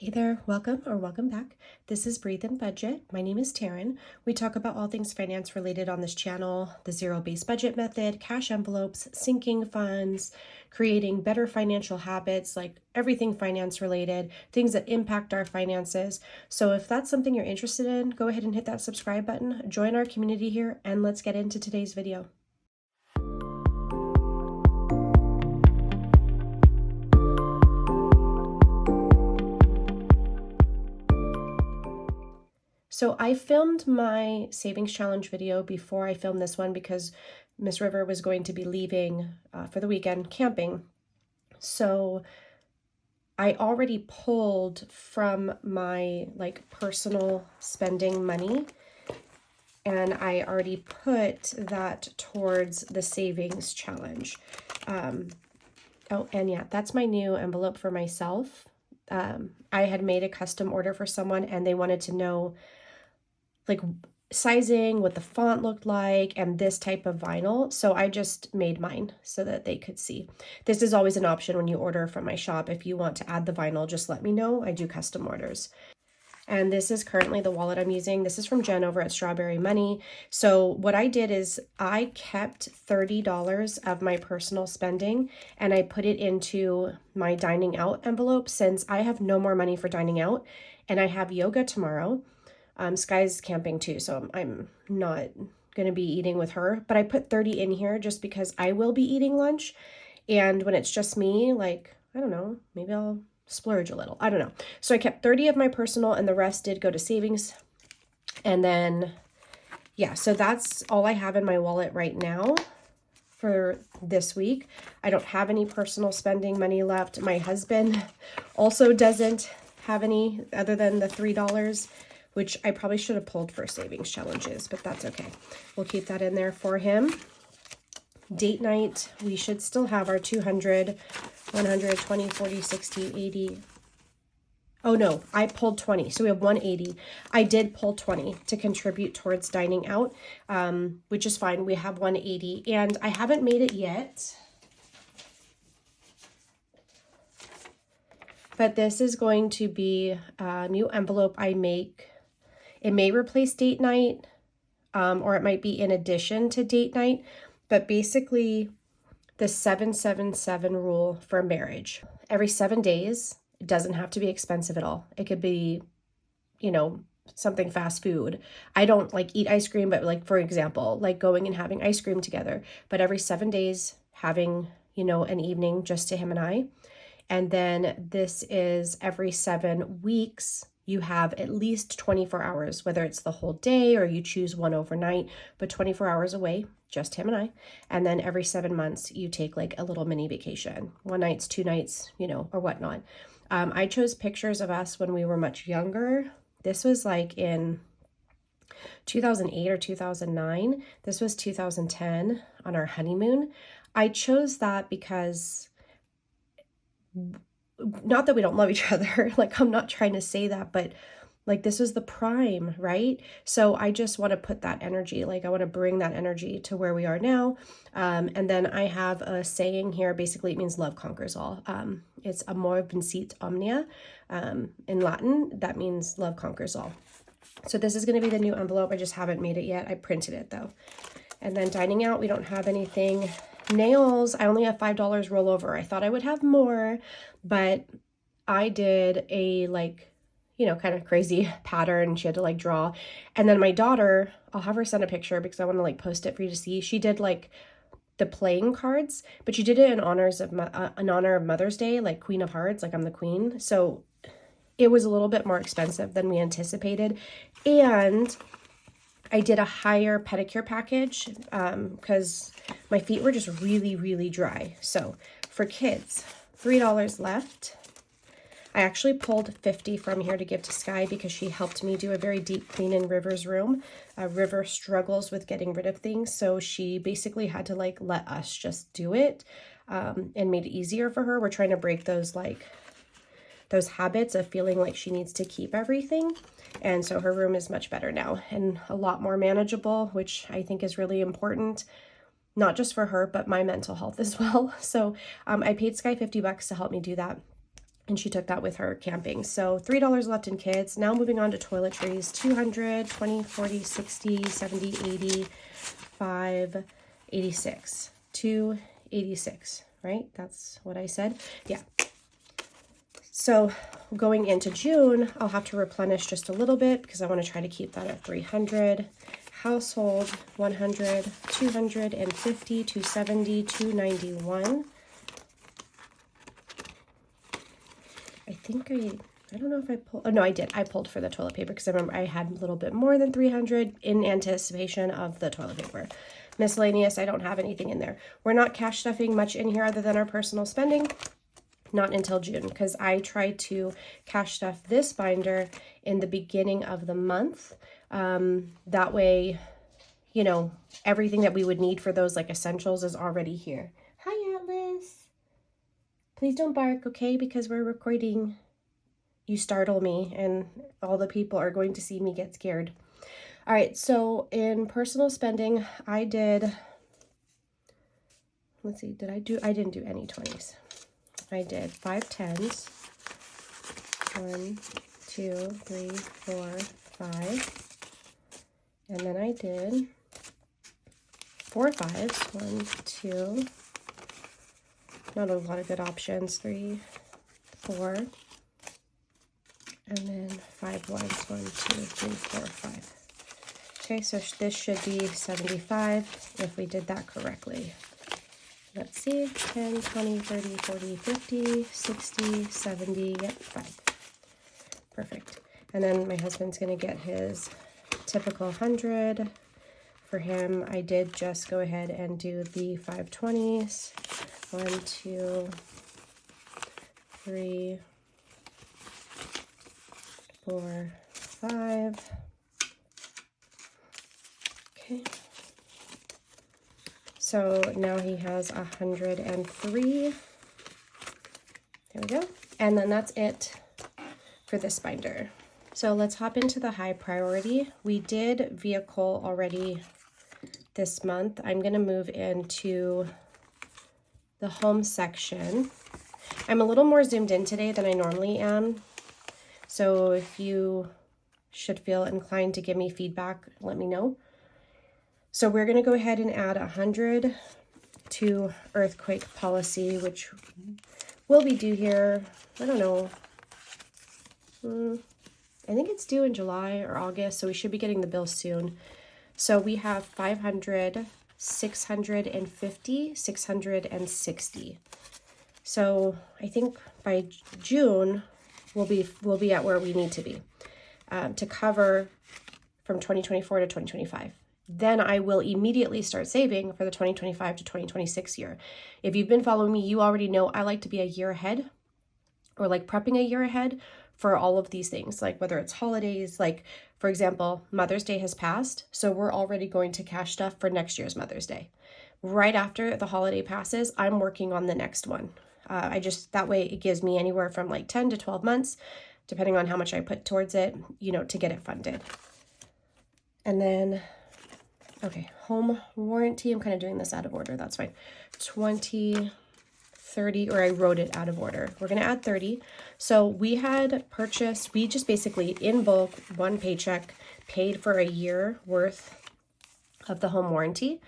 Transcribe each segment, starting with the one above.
Hey there, welcome or welcome back. This is Breathe and Budget. My name is Taryn. We talk about all things finance related on this channel, the zero-based budget method, cash envelopes, sinking funds, creating better financial habits, like everything finance related, things that impact our finances. So if that's something you're interested in, go ahead and hit that subscribe button, join our community here, and let's get into today's video. So I filmed my savings challenge video before I filmed this one because Miss River was going to be leaving for the weekend camping. So I already pulled from my personal spending money, and I already put that towards the savings challenge. Oh, and yeah, that's my new envelope for myself. I had made a custom order for someone and they wanted to know sizing, what the font looked like, and this type of vinyl. So I just made mine so that they could see. This is always an option when you order from my shop. If you want to add the vinyl, just let me know. I do custom orders. And this is currently the wallet I'm using. This is from Jen over at Strawberry Money. So what I did is I kept $30 of my personal spending and I put it into my dining out envelope since I have no more money for dining out and I have yoga tomorrow. Sky's camping too, so I'm not going to be eating with her. But I put 30 in here just because I will be eating lunch. And when it's just me, I don't know, maybe I'll splurge a little. I don't know. So I kept 30 of my personal and the rest did go to savings. And then, yeah, so that's all I have in my wallet right now for this week. I don't have any personal spending money left. My husband also doesn't have any other than the $3. Which I probably should have pulled for savings challenges, but that's okay. We'll keep that in there for him. Date night, we should still have our 200, 100, 20, 40, 60, 80. Oh no, I pulled 20, so we have 180. I did pull 20 to contribute towards dining out, which is fine. We have 180, and I haven't made it yet. But this is going to be a new envelope I make. It may replace date night, or it might be in addition to date night, but basically the 777 rule for marriage. Every 7 days, it doesn't have to be expensive at all. It could be, something fast food. I don't eat ice cream, but for example, going and having ice cream together, but every 7 days having, an evening just to him and I. And then this is every 7 weeks, you have at least 24 hours, whether it's the whole day or you choose one overnight, but 24 hours away, just him and I. And then every 7 months, you take a little mini vacation, 1 night, 2 nights, or whatnot. I chose pictures of us when we were much younger. This was in 2008 or 2009. This was 2010 on our honeymoon. I chose that because not that we don't love each other, I'm not trying to say that, but this was the prime, right? So I just want to put that energy, I want to bring that energy to where we are now. And then I have a saying here, basically it means love conquers all. It's amor vincit omnia. In Latin, that means love conquers all. So this is going to be the new envelope. I just haven't made it yet. I printed it though. And then dining out, we don't have anything. Nails, I only have $5 rollover. I thought I would have more, but I did a kind of crazy pattern. She had to draw. And then my daughter, I'll have her send a picture because I want to post it for you to see. She did the playing cards, but she did it in honor of Mother's Day, Queen of Hearts, I'm the queen. So it was a little bit more expensive than we anticipated. And I did a higher pedicure package because my feet were just really, really dry. So for kids, $3 left. I actually pulled 50 from here to give to Sky because she helped me do a very deep clean in River's room. River struggles with getting rid of things, so she basically had to let us just do it and made it easier for her. We're trying to break those those habits of feeling like she needs to keep everything. And so her room is much better now and a lot more manageable, which I think is really important, not just for her, but my mental health as well. So I paid Sky $50 to help me do that. and she took that with her camping. So $3 left in kids. Now moving on to toiletries, 200, 20, 40, 60, 70, 80, 5, 86, 286, right? That's what I said. Yeah. So going into June, I'll have to replenish just a little bit because I want to try to keep that at 300. Household, 100, 250, 270, 291. I don't know if I pulled, oh no, I did. I pulled for the toilet paper because I remember I had a little bit more than 300 in anticipation of the toilet paper. Miscellaneous, I don't have anything in there. We're not cash stuffing much in here other than our personal spending. Not until June, because I tried to cash stuff this binder in the beginning of the month. That way, you know, everything that we would need for those like essentials is already here. Hi, Atlas. Please don't bark, okay? Because we're recording. You startle me and all the people are going to see me get scared. All right, so in personal spending, I did, let's see, I didn't do any 20s. I did 5 10s. 1, 2, 3, 4, 5. And then I did 4 5s. 1, 2. Not a lot of good options. 3, 4. And then 5 ones. 1, 2, 3, 4, 5. Okay, so this should be 75 if we did that correctly. Let's see, 10, 20, 30, 40, 50, 60, 70, yep, 5. Perfect. And then my husband's going to get his typical 100. For him, I did just go ahead and do the 520s. 1, 2, 3, 4, 5. Okay. So now he has 103. There we go. And then that's it for this binder. So let's hop into the high priority. We did vehicle already this month. I'm going to move into the home section. I'm a little more zoomed in today than I normally am. So if you should feel inclined to give me feedback, let me know. So we're going to go ahead and add 100 to earthquake policy, which will be due here. I don't know. I think it's due in July or August, so we should be getting the bill soon. So we have 500, 650, 660. So I think by June we'll be at where we need to be to cover from 2024 to 2025. Then I will immediately start saving for the 2025 to 2026 year. If you've been following me, you already know I like to be a year ahead, or like prepping a year ahead for all of these things, like whether it's holidays, like for example, Mother's Day has passed. So we're already going to cash stuff for next year's Mother's Day. Right after the holiday passes, I'm working on the next one. That way it gives me anywhere from like 10 to 12 months, depending on how much I put towards it, you know, to get it funded. And then, okay, home warranty, I'm kind of doing this out of order, that's fine. 20, 30, or I wrote it out of order. We're going to add 30. So we just basically in bulk, one paycheck, paid for a year worth of the home warranty.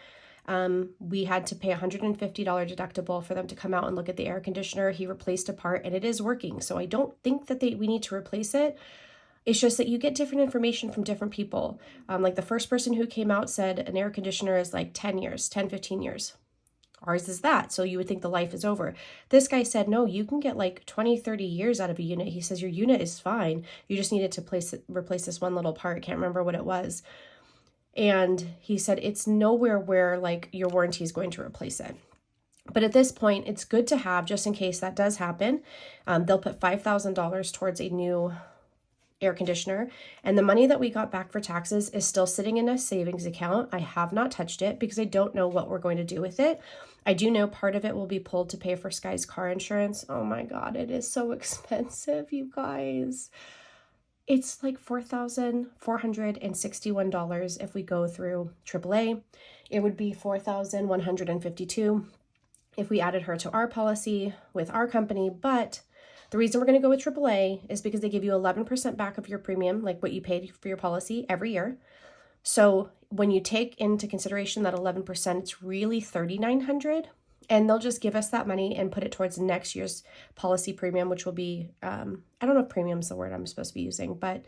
We had to pay $150 deductible for them to come out and look at the air conditioner. He replaced a part and it is working. So I don't think that we need to replace it. It's just that you get different information from different people. Like the first person who came out said an air conditioner is like 10 years, 10, 15 years. Ours is that. So you would think the life is over. This guy said, no, you can get like 20, 30 years out of a unit. He says, your unit is fine. You just needed to replace this one little part. Can't remember what it was. And he said, it's nowhere where like your warranty is going to replace it. But at this point, it's good to have just in case that does happen. They'll put $5,000 towards a new air conditioner, and the money that we got back for taxes is still sitting in a savings account. I have not touched it because I don't know what we're going to do with it. I do know part of it will be pulled to pay for Sky's car insurance. Oh my God, it is so expensive, you guys. It's like $4,461 if we go through AAA. It would be $4,152 if we added her to our policy with our company, but The reason we're going to go with AAA is because they give you 11% back of your premium, like what you paid for your policy every year. So when you take into consideration that 11%, it's really $3,900, and they'll just give us that money and put it towards next year's policy premium, which will be, I don't know if premium's the word I'm supposed to be using, but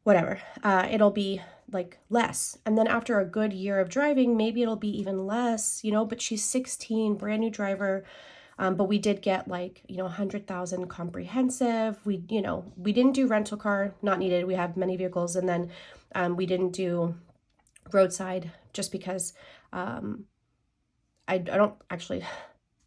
whatever. It'll be like less. And then after a good year of driving, maybe it'll be even less, you know, but she's 16, brand new driver. But we did get like, you know, 100,000 comprehensive. We didn't do rental car, not needed. We have many vehicles. And then we didn't do roadside just because I don't actually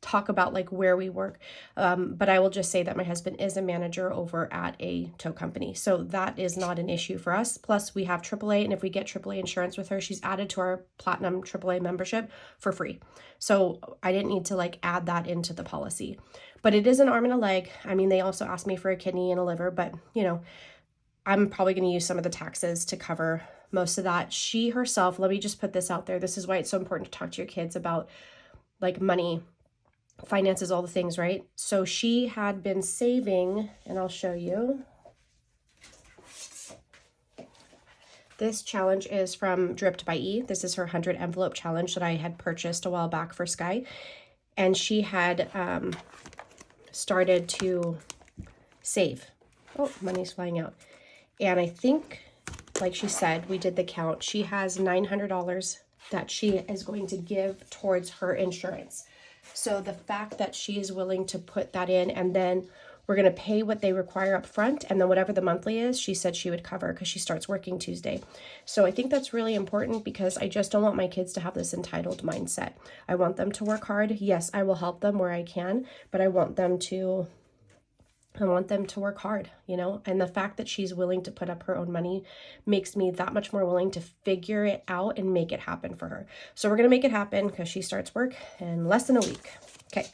talk about like where we work. But I will just say that my husband is a manager over at a tow company. So that is not an issue for us. Plus we have AAA, and if we get AAA insurance with her, she's added to our platinum AAA membership for free. So I didn't need to like add that into the policy, but it is an arm and a leg. I mean, they also asked me for a kidney and a liver, but you know, I'm probably going to use some of the taxes to cover most of that. She herself, let me just put this out there. This is why it's so important to talk to your kids about like money, finances, all the things, right? So she had been saving, and I'll show you. This challenge is from Dripped by E. This is her 100 envelope challenge that I had purchased a while back for Sky. And she had started to save. Oh, money's flying out. And I think, like she said, we did the count. She has $900 that she is going to give towards her insurance. So the fact that she is willing to put that in, and then we're going to pay what they require up front, and then whatever the monthly is, she said she would cover because she starts working Tuesday. So I think that's really important because I just don't want my kids to have this entitled mindset. I want them to work hard. Yes, I will help them where I can, but I want them to work hard, you know, and the fact that she's willing to put up her own money makes me that much more willing to figure it out and make it happen for her. So we're going to make it happen because she starts work in less than a week. Okay.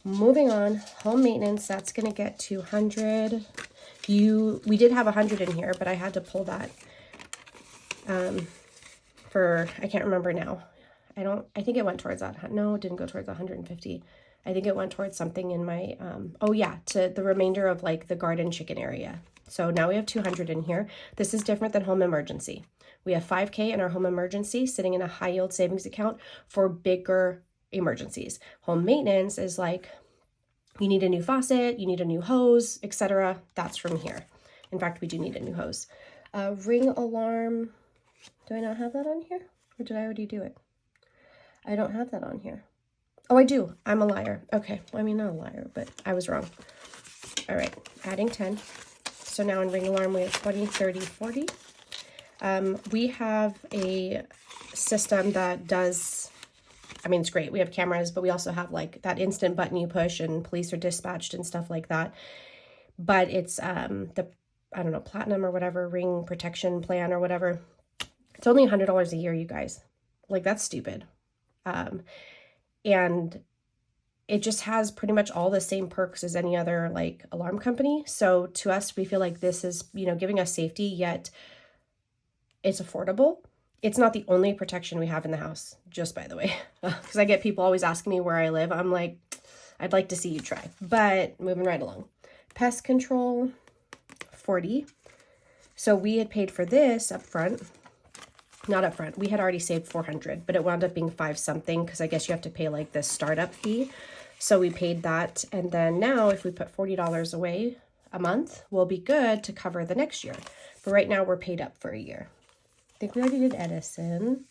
Moving on, home maintenance, that's going to get 200. We did have 100 in here, but I had to pull that I can't remember now. I think it went towards that. No, it didn't go towards 150. I think it went towards something in my, to the remainder of like the garden chicken area. So now we have 200 in here. This is different than home emergency. We have $5K in our home emergency sitting in a high yield savings account for bigger emergencies. Home maintenance is like, you need a new faucet, you need a new hose, etc. That's from here. In fact, we do need a new hose. Ring alarm. Do I not have that on here? Or did I already do it? I don't have that on here. Oh, I do. I'm a liar. Okay. Well, I mean, not a liar, but I was wrong. All right. Adding 10. So now in ring alarm, we have 20, 30, 40. We have a system that does, I mean, it's great. We have cameras, but we also have like that instant button you push and police are dispatched and stuff like that. But it's platinum or whatever, ring protection plan or whatever. It's only $100 a year, you guys. Like, that's stupid. And it just has pretty much all the same perks as any other like alarm company. So to us, we feel like this is, you know, giving us safety, yet it's affordable. It's not the only protection we have in the house, just by the way, because I get people always asking me where I live. I'm like, I'd like to see you try, but moving right along. Pest control, 40. So we had paid for this up front. Not up front. We had already saved 400, but it wound up being 5 something because I guess you have to pay like the startup fee. So we paid that. And then now if we put $40 away a month, we'll be good to cover the next year. But right now we're paid up for a year. I think we already did Edison.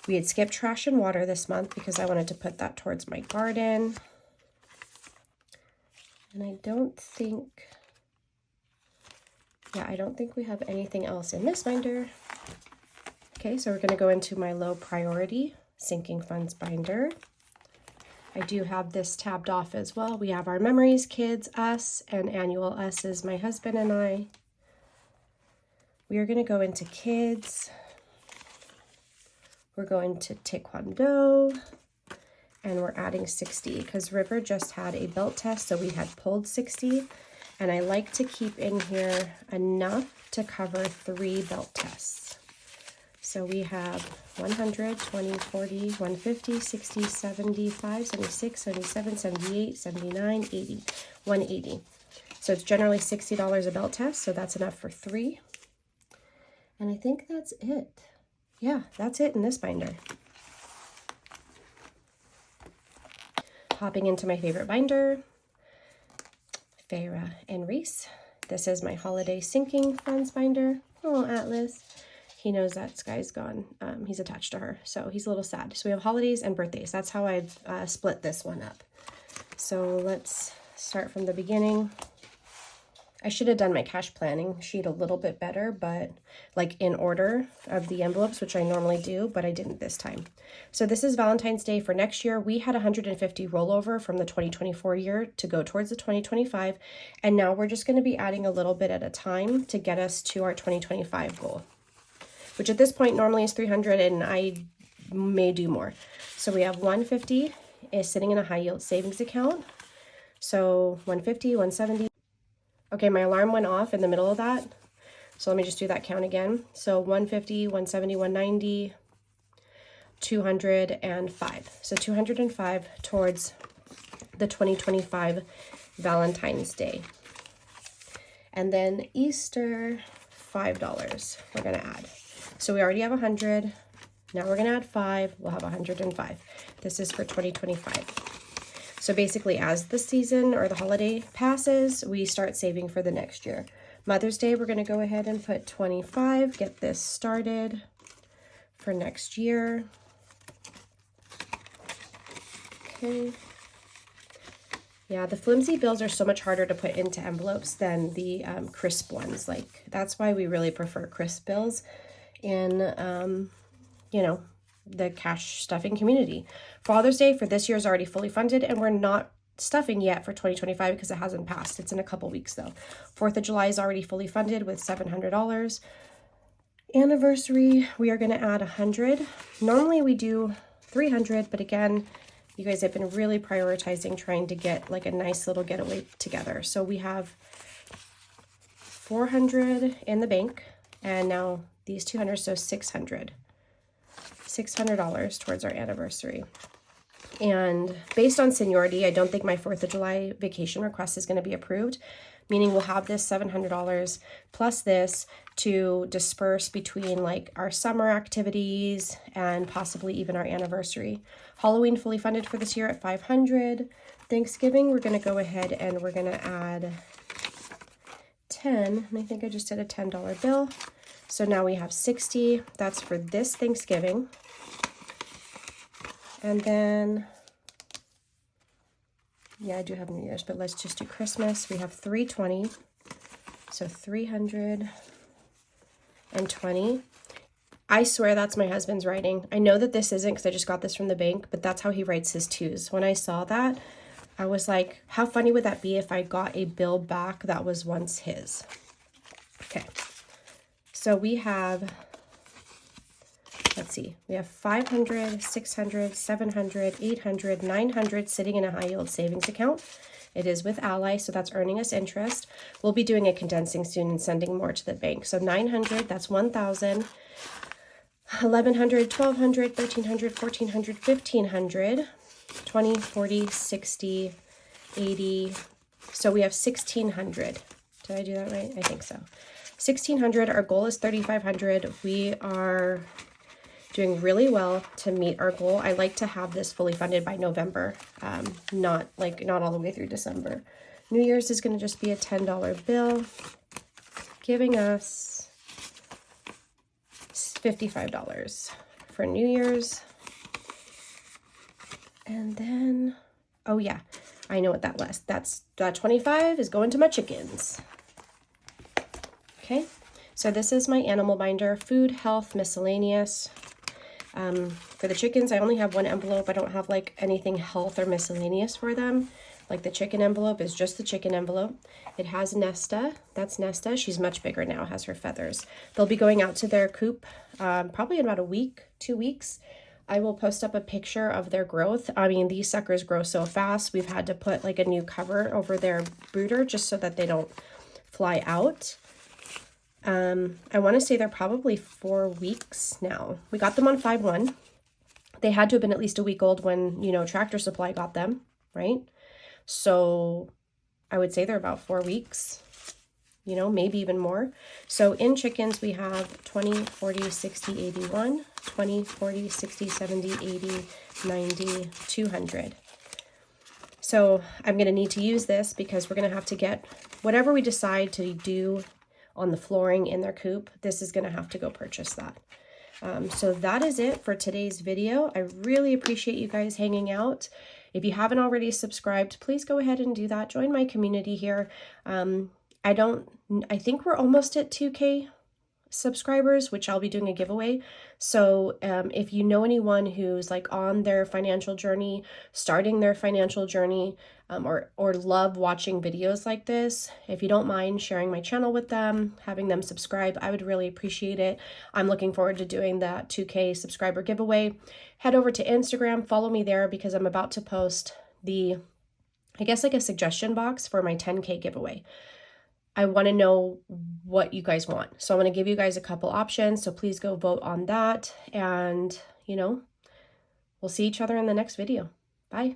We had skipped trash and water this month because I wanted to put that towards my garden. And I don't think we have anything else in this binder. Okay, so we're going to go into my low priority sinking funds binder. I do have this tabbed off as well. We have our memories, kids, us, and annual. Us is my husband and I. We are going to go into kids. We're going to taekwondo, and we're adding 60 because River just had a belt test, so we had pulled 60. And I like to keep in here enough to cover 3 belt tests. So we have 100, 20, 40, 150, 60, 75, 76, 77, 78, 79, 80, 180. So it's generally $60 a belt test, so that's enough for 3. And I think that's it. Yeah, that's it in this binder. Hopping into my favorite binder, Farah and Reese. This is my holiday sinking funds binder. Oh, Atlas. He knows that Sky's gone. He's attached to her, so he's a little sad. So we have holidays and birthdays. That's how I've split this one up. So let's start from the beginning. I should have done my cash planning sheet a little bit better, but like in order of the envelopes, which I normally do, but I didn't this time. So this is Valentine's Day for next year. We had 150 rollover from the 2024 year to go towards the 2025. And now we're just going to be adding a little bit at a time to get us to our 2025 goal, which at this point normally is 300, and I may do more. So we have 150 is sitting in a high yield savings account. So 150, 170. Okay, my alarm went off in the middle of that. So let me just do that count again. So 150, 170, 190, 205. So 205 towards the 2025 Valentine's Day. And then Easter, $5 we're gonna add. So we already have 100. Now we're gonna add 5, we'll have 105. This is for 2025. So basically, as the season or the holiday passes, we start saving for the next year. Mother's Day, we're going to go ahead and put 25, get this started for next year. Okay. Yeah, the flimsy bills are so much harder to put into envelopes than the crisp ones. Like, that's why we really prefer crisp bills in, you know, the cash stuffing community. Father's Day for this year is already fully funded, and we're not stuffing yet for 2025 because it hasn't passed. It's in a couple weeks though. 4th of July is already fully funded with $700. Anniversary, we are going to add 100. Normally we do 300, but again, you guys have been really prioritizing trying to get like a nice little getaway together. So we have 400 in the bank, and now these 200, so 600. $600 towards our anniversary. And based on seniority, I don't think my 4th of July vacation request is going to be approved, meaning we'll have this $700 plus this to disperse between like our summer activities and possibly even our anniversary. Halloween fully funded for this year at 500. Thanksgiving, we're going to go ahead and we're going to add 10, and I think I just did a $10 bill. So now we have 60. That's for this Thanksgiving. And then, yeah, I do have New Year's, but let's just do Christmas. We have 320. So 320. I swear that's my husband's writing. I know that this isn't because I just got this from the bank, but that's how he writes his twos. When I saw that, I was like, how funny would that be if I got a bill back that was once his? Okay. So we have, let's see, we have 500, 600, 700, 800, 900 sitting in a high yield savings account. It is with Ally, so that's earning us interest. We'll be doing a condensing soon and sending more to the bank. So 900, that's 1,000, 1,100, 1,200, 1,300, 1,400, 1,500, 20, 40, 60, 80. So we have 1,600. Did I do that right? I think so. 1,600. Our goal is 3,500. We are doing really well to meet our goal. I like to have this fully funded by November, not all the way through December. New Year's is going to just be a $10 bill, giving us $55 for New Year's. And then, oh yeah, I know what that was. That 25 is going to my chickens. Okay, so this is my animal binder, food, health, miscellaneous. For the chickens, I only have one envelope. I don't have like anything health or miscellaneous for them. Like the chicken envelope is just the chicken envelope. It has Nesta. That's Nesta. She's much bigger now, has her feathers. They'll be going out to their coop probably in about a week, 2 weeks. I will post up a picture of their growth. I mean, these suckers grow so fast. We've had to put like a new cover over their brooder just so that they don't fly out. I want to say they're probably 4 weeks now. We got them on 5/1. They had to have been at least a week old when, you know, Tractor Supply got them, right? So I would say they're about 4 weeks, you know, maybe even more. So in chickens, we have 20, 40, 60, 81, 20, 40, 60, 70, 80, 90, 200. So I'm going to need to use this because we're going to have to get whatever we decide to do on the flooring in their coop. This is going to have to go purchase that. So that is it for today's video. I really appreciate you guys hanging out. If you haven't already subscribed, please go ahead and do that. Join my community here. I think we're almost at 2K subscribers, which I'll be doing a giveaway. So if you know anyone who's like on their financial journey, starting their financial journey, or love watching videos like this, if you don't mind sharing my channel with them, having them subscribe, I would really appreciate it. I'm looking forward to doing that 2K subscriber giveaway. Head over to Instagram, follow me there because I'm about to post the, I guess like a suggestion box for my 10K giveaway. I want to know what you guys want. So I'm going to give you guys a couple options. So please go vote on that. And, you know, we'll see each other in the next video. Bye.